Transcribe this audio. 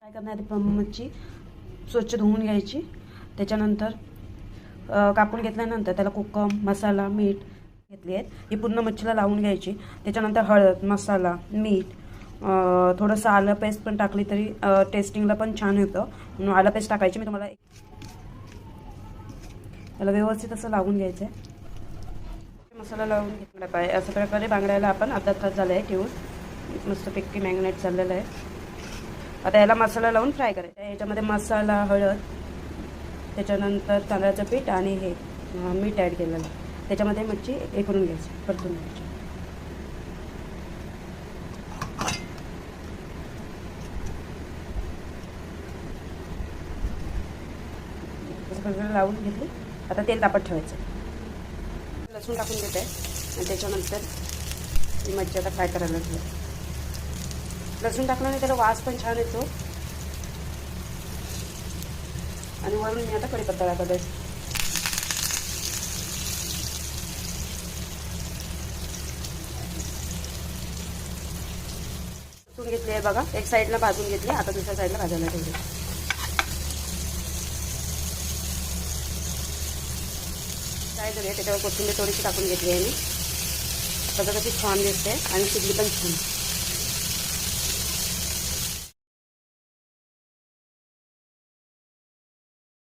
काय करणार आहे, मच्छी स्वच्छ धुवून घ्यायची. त्याच्यानंतर कापून घेतल्यानंतर त्याला कोकम, मसाला, मीठ घेतली आहेत. ही पूर्ण मच्छीला लावून घ्यायची. त्याच्यानंतर हळद, मसाला, मीठ, थोडंसं आलं पेस्ट पण टाकली तरी टेस्टिंगला पण छान येतं. म्हणून आलं पेस्ट टाकायची. मी तुम्हाला त्याला व्यवस्थित असं लावून घ्यायचं आहे. मसाला लावून घेतला पाहिजे. अशा प्रकारे बांगड्याला आपण अर्धा तास झालं आहे ठेवून मस्तपैकी मॅग्नेट चाललेलं आहे. आता याला मसाला लावून फ्राय करायचा. याच्यामध्ये मसाला, हळद, त्याच्यानंतर तांदळाचं पीठ आणि हे मीठ ॲड केलेलं. त्याच्यामध्ये मच्छी हे करून घ्यायची, परतून घ्यायची. लावून घेतली. आता तेल तापत ठेवायचं. लसूण टाकून घेते आणि त्याच्यानंतर ही मच्छी आता फ्राय करायला लागली. लसूण टाकल्याने त्याला वास पण छान येतो. आणि वरून मी आता कढीपत्ता टाकते. लसूण घेतली आहे बघा, एक साईडला भाजून घेतली. आता दुसऱ्या साईडला भाजायला ठेवली. काय झाले त्याच्यावर कोथिंबीर थोडीशी टाकून घेतली आहे मी. आता कशी छान दिसते आणि शिजली पण छान.